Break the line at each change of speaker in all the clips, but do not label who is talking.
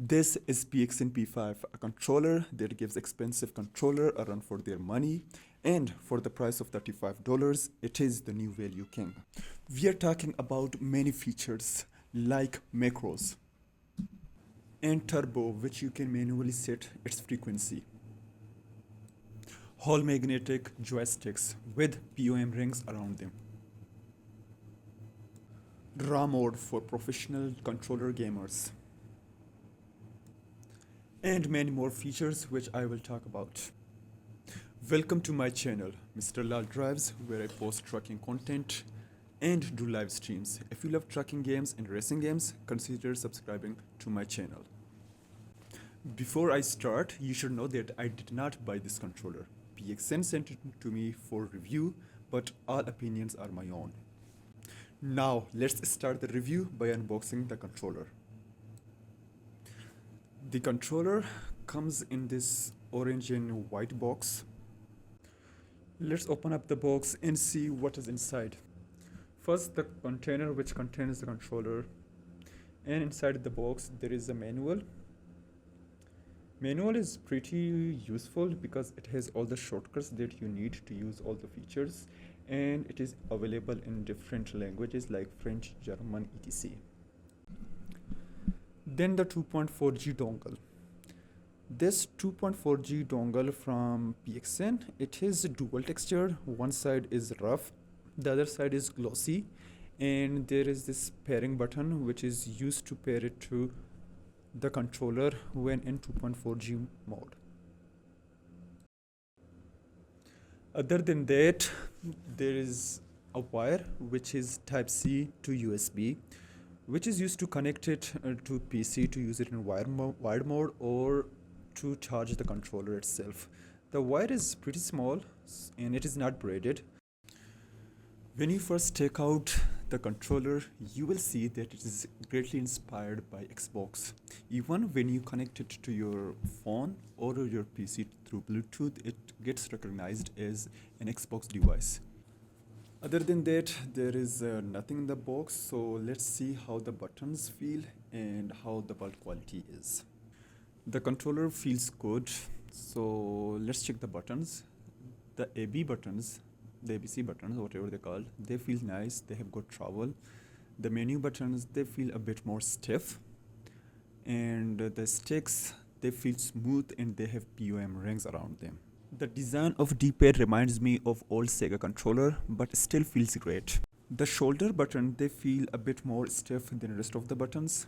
This is PXN P5, a controller that gives expensive controller a run for their money, and for the price of $35, it is the new value king. We are talking about many features like macros and turbo, which you can manually set its frequency. Whole magnetic joysticks with POM rings around them. RAW mode for professional controller gamers. And many more features which I will talk about. Welcome to my channel, Mr. Lal Drives, where I post trucking content and do live streams. If you love trucking games and racing games, consider subscribing to my channel. Before I start, you should know that I did not buy this controller. PXN sent it to me for review, but all opinions are my own. Now, let's start the review by unboxing the controller. The controller comes in this orange and white box. Let's open up the box and see what is inside. First, the container which contains the controller, and inside the box there is a manual. Manual is pretty useful because it has all the shortcuts that you need to use all the features, and it is available in different languages like French, German, etc. Then the 2.4G dongle. This 2.4G dongle from PXN, it is dual texture. One side is rough, the other side is glossy, and there is this pairing button which is used to pair it to the controller when in 2.4G mode. Other than that, there is a wire which is type C to USB, which is used to connect it to PC to use it in wired mode or to charge the controller itself. The wire is pretty small and it is not braided. When you first take out the controller, you will see that it is greatly inspired by Xbox. Even when you connect it to your phone or your PC through Bluetooth, it gets recognized as an Xbox device. Other than that, there is nothing in the box, so let's see how the buttons feel and how the build quality is. The controller feels good, so let's check the buttons. The AB buttons, the ABC buttons, whatever they're called, they feel nice, they have good travel. The menu buttons, they feel a bit more stiff. And the sticks, they feel smooth and they have POM rings around them. The design of D-pad reminds me of old Sega controller, but still feels great. The shoulder button, they feel a bit more stiff than the rest of the buttons.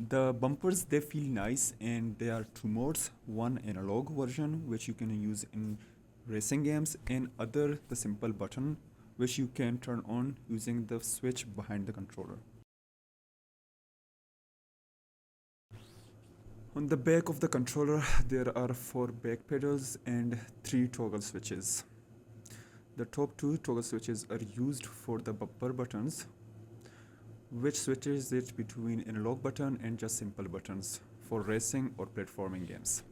The bumpers, they feel nice, and there are two modes. One analog version, which you can use in racing games, and other the simple button, which you can turn on using the switch behind the controller. On the back of the controller, there are 4 back pedals and 3 toggle switches. The top 2 toggle switches are used for the bumper buttons, which switches it between analog button and just simple buttons for racing or platforming games.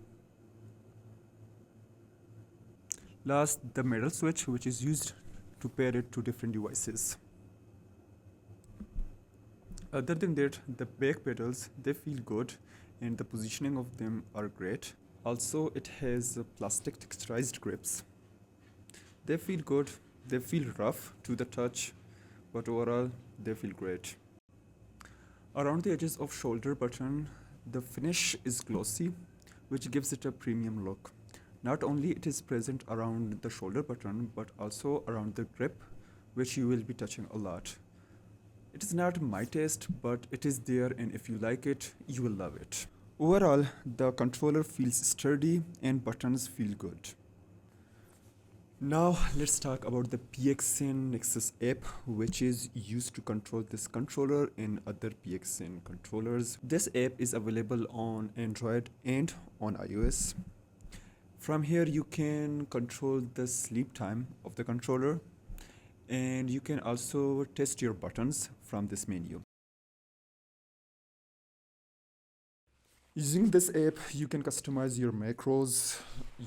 Last, the middle switch, which is used to pair it to different devices. Other than that, the back pedals, they feel good and the positioning of them are great. Also, it has plastic texturized grips. They feel good, they feel rough to the touch, but overall they feel great. Around the edges of shoulder button, the finish is glossy, which gives it a premium look. Not only it is present around the shoulder button, but also around the grip, which you will be touching a lot. It is not my taste, but it is there, and if you like it, you will love it. Overall, the controller feels sturdy and buttons feel good. Now let's talk about the PXN Nexus app, which is used to control this controller and other PXN controllers. This app is available on Android and on iOS. From here you can control the sleep time of the controller, and you can also test your buttons from this menu. Using this app, you can customize your macros,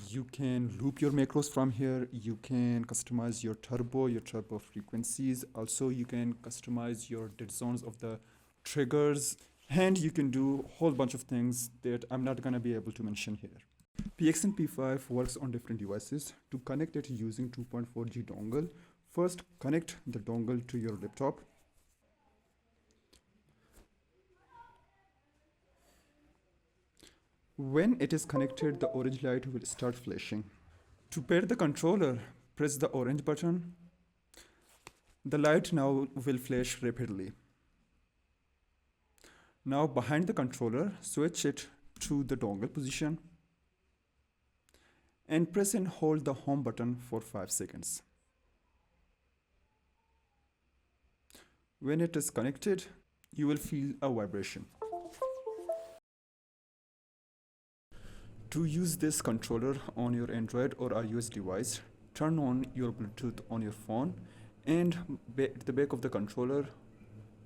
you can loop your macros from here, you can customize your turbo frequencies. Also, you can customize your dead zones of the triggers And you can do a whole bunch of things that I'm not gonna be able to mention here. PXN P5 works on different devices. To connect it using 2.4G dongle, first connect the dongle to your laptop. When it is connected, the orange light will start flashing. To pair the controller, press the orange button. The light now will flash rapidly. Now behind the controller, switch it to the dongle position and press and hold the home button for 5 seconds. When it is connected, you will feel a vibration. To use this controller on your Android or iOS device, turn on your Bluetooth on your phone and at the back of the controller,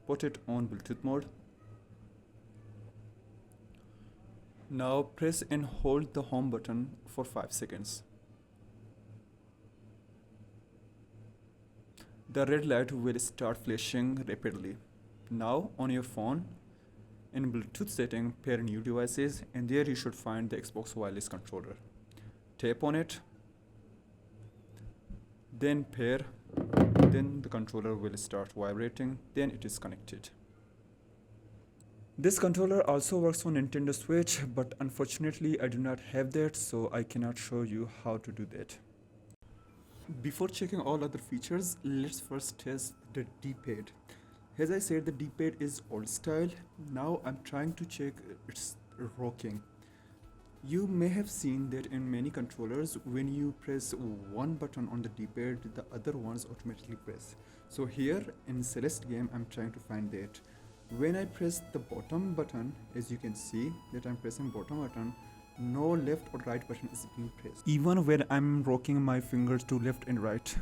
put it on Bluetooth mode. Now press and hold the home button for 5 seconds. The red light will start flashing rapidly. Now on your phone, in Bluetooth setting, pair new devices, and there you should find the Xbox wireless controller. Tap on it, then pair, then the controller will start vibrating, then it is connected. This controller also works on Nintendo Switch, but unfortunately I do not have that, so I cannot show you how to do that. Before checking all other features, let's first test the D-pad. As I said, the D-pad is old style. Now I'm trying to check its rocking. You may have seen that in many controllers, when you press one button on the D-pad, the other ones automatically press. So here in Celeste game, I'm trying to find that. When I press the bottom button, as you can see that I'm pressing bottom button, no left or right button is being pressed. Even when I'm rocking my fingers to left and right.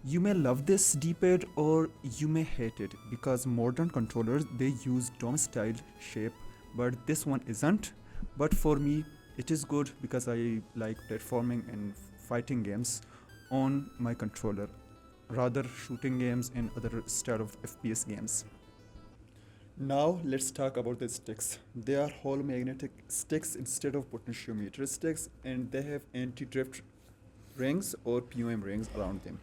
You may love this D-pad or you may hate it because modern controllers, they use DOM style shape, but this one isn't. But for me, it is good because I like platforming and fighting games on my controller, rather shooting games and other style of FPS games. Now let's talk about the sticks. They are whole magnetic sticks instead of potentiometer sticks, and they have anti-drift rings or POM rings around them.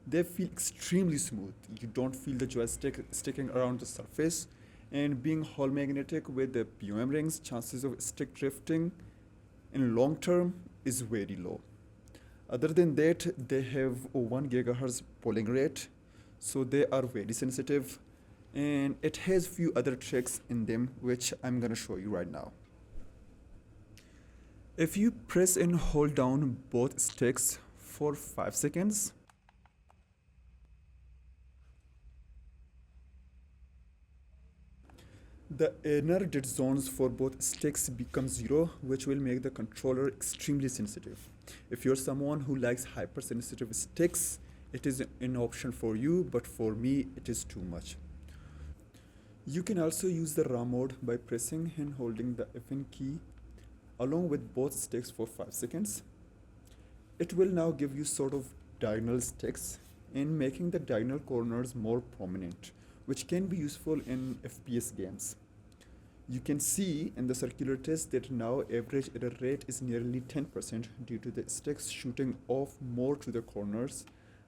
They feel extremely smooth. You don't feel the joystick sticking around the surface, and being whole magnetic with the POM rings, chances of stick drifting in long term is very low. Other than that, they have 1 GHz polling rate, so they are very sensitive, and it has few other tricks in them which I'm gonna show you right now. If you press and hold down both sticks for 5 seconds, the inner dead zones for both sticks become 0, which will make the controller extremely sensitive. If you're someone who likes hypersensitive sticks, it is an option for you, but for me, it is too much. You can also use the RAM mode by pressing and holding the FN key along with both sticks for 5 seconds. It will now give you sort of diagonal sticks and making the diagonal corners more prominent, which can be useful in FPS games. You can see in the circular test that now average error rate is nearly 10% due to the sticks shooting off more to the corners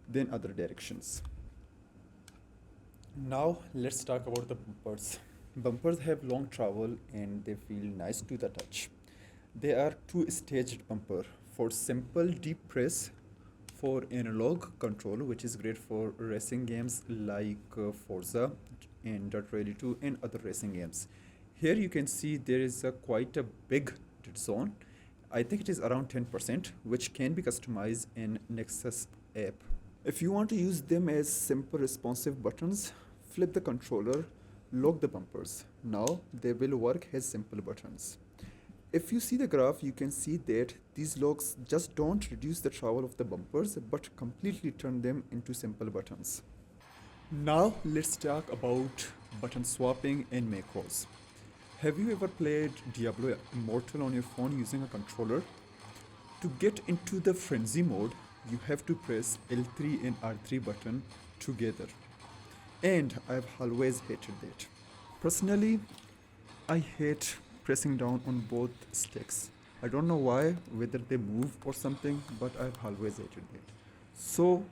than other directions. Now let's talk about the bumpers. Bumpers have long travel and they feel nice to the touch. They are two-staged bumper for simple deep press for analog control, which is great for racing games like Forza and Dirt Rally 2 and other racing games. Here you can see there is quite a big dead zone. I think it is around 10%, which can be customized in Nexus app. If you want to use them as simple responsive buttons, flip the controller, lock the bumpers. Now they will work as simple buttons. If you see the graph, you can see that these locks just don't reduce the travel of the bumpers, but completely turn them into simple buttons. Now let's talk about button swapping and macros. Have you ever played Diablo Immortal on your phone using a controller? To get into the frenzy mode, you have to press L3 and R3 button together. And I've always hated that. Personally, I hate pressing down on both sticks. I don't know why, whether they move or something, but I've always hated it. So,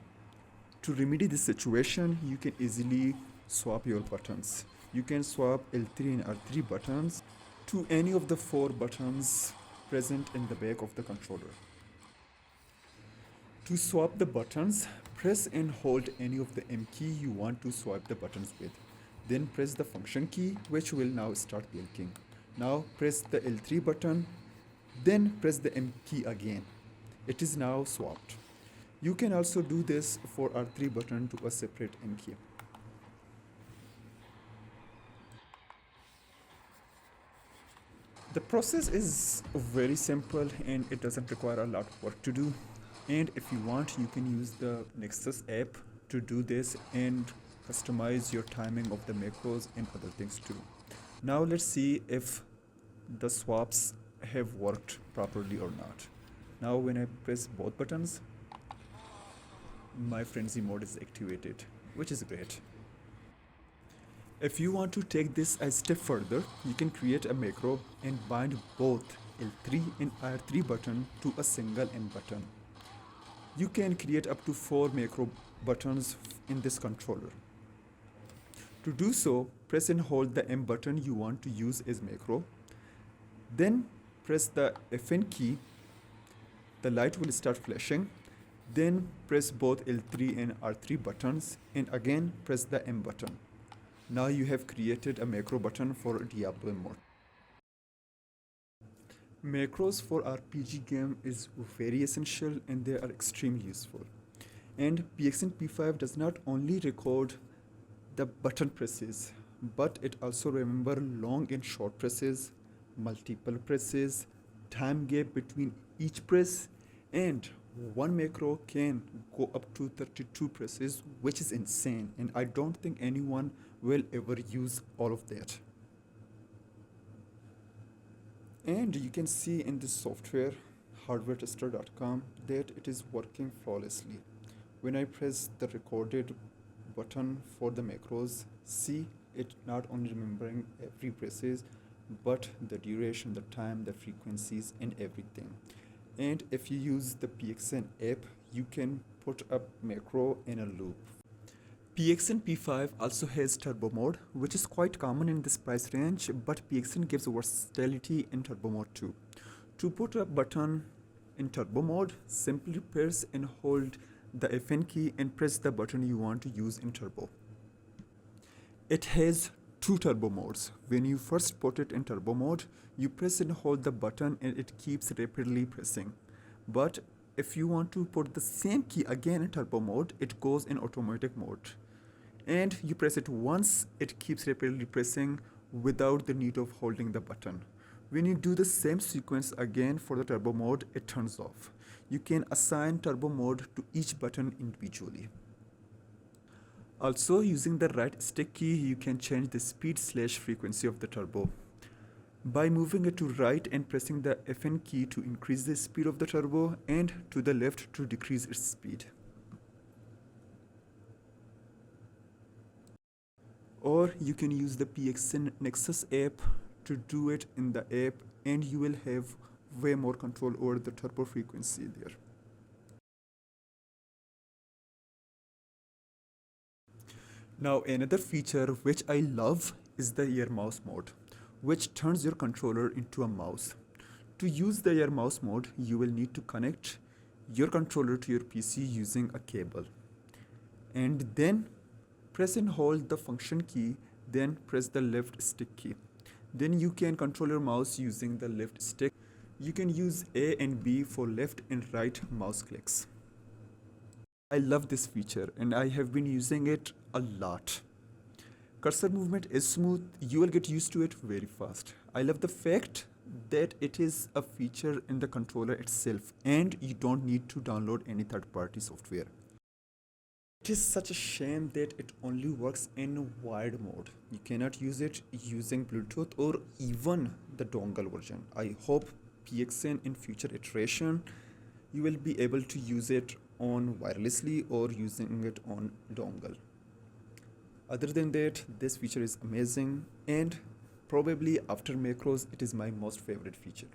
to remedy this situation, you can easily swap your buttons. You can swap L3 and R3 buttons to any of the four buttons present in the back of the controller. To swap the buttons, press and hold any of the M key you want to swap the buttons with. Then press the function key, which will now start blinking. Now press the L3 button, then press the M key again. It is now swapped. You can also do this for R3 button to a separate M key. The process is very simple and it doesn't require a lot of work to do. And if you want, you can use the Nexus app to do this and customize your timing of the macros and other things too. Now let's see if the swaps have worked properly or not. Now when I press both buttons, my frenzy mode is activated, which is great. If you want to take this a step further, you can create a macro and bind both L3 and R3 button to a single M button. You can create up to 4 macro buttons in this controller. To do so, press and hold the M button you want to use as macro. Then press the FN key. The light will start flashing. Then press both L3 and R3 buttons and again press the M button. Now you have created a macro button for Diablo mode. Macros for RPG game is very essential and they are extremely useful. And PXN P5 does not only record the button presses, but it also remember long and short presses, multiple presses, time gap between each press, and one macro can go up to 32 presses, which is insane, and I don't think anyone will ever use all of that. And you can see in this software, hardwaretester.com, that it is working flawlessly. When I press the recorded button for the macros, see it not only remembering every presses, but the duration, the time, the frequencies, and everything. And if you use the PXN app, you can put up macro in a loop. PXN P5 also has turbo mode, which is quite common in this price range, but PXN gives versatility in turbo mode too. To put a button in turbo mode, simply press and hold the FN key and press the button you want to use in turbo. It has 2 turbo modes. When you first put it in turbo mode, you press and hold the button and it keeps rapidly pressing. But if you want to put the same key again in turbo mode, it goes in automatic mode. And you press it once, it keeps rapidly pressing without the need of holding the button. When you do the same sequence again for the turbo mode, it turns off. You can assign turbo mode to each button individually. Also, using the right stick key, you can change the speed/frequency of the turbo. By moving it to right and pressing the FN key to increase the speed of the turbo and to the left to decrease its speed. Or you can use the PXN Nexus app to do it in the app and you will have way more control over the turbo frequency there. Now another feature which I love is the ear mouse mode, which turns your controller into a mouse. To use the ear mouse mode, you will need to connect your controller to your PC using a cable. And then press and hold the function key, then press the left stick key. Then you can control your mouse using the left stick. You can use A and B for left and right mouse clicks. I love this feature and I have been using it a lot. Cursor movement is smooth, you will get used to it very fast. I love the fact that it is a feature in the controller itself and you don't need to download any third-party software. It is such a shame that it only works in wired mode. You cannot use it using Bluetooth or even the dongle version. I hope PXN in future iteration you will be able to use it on wirelessly or using it on dongle. Other than that, this feature is amazing and Probably after macros, it is my most favorite feature.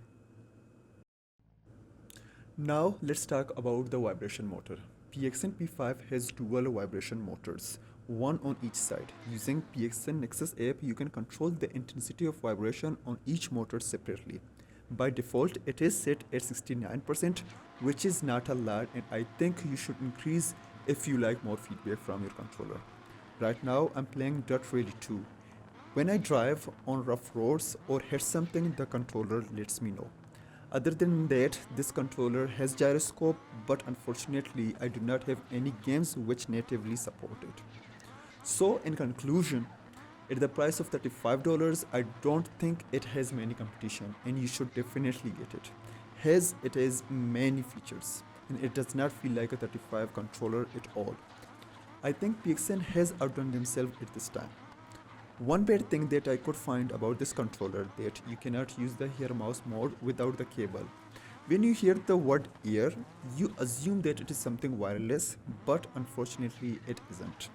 Now let's talk about the vibration motor. PXN P5 has dual vibration motors, one on each side. Using PXN Nexus app, you can control the intensity of vibration on each motor separately. By default, it is set at 69%, which is not a lot, and I think you should increase if you like more feedback from your controller. Right now, I'm playing Dirt Rally 2. When I drive on rough roads or hit something, the controller lets me know. Other than that, this controller has gyroscope, but unfortunately I do not have any games which natively support it. So in conclusion, at the price of $35, I don't think it has many competition and you should definitely get it. It has many features and it does not feel like a 35 controller at all. I think PXN has outdone themselves at this time. One bad thing that I could find about this controller that you cannot use the ear mouse mode without the cable. When you hear the word ear, you assume that it is something wireless, but unfortunately it isn't.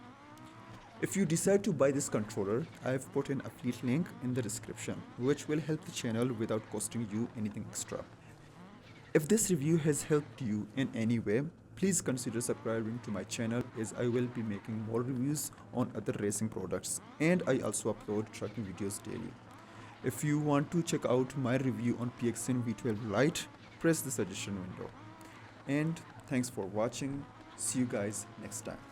If you decide to buy this controller, I have put an affiliate link in the description, which will help the channel without costing you anything extra. If this review has helped you in any way, please consider subscribing to my channel as I will be making more reviews on other racing products and I also upload trucking videos daily. If you want to check out my review on PXN V12 Lite, press the suggestion window. And thanks for watching. See you guys next time.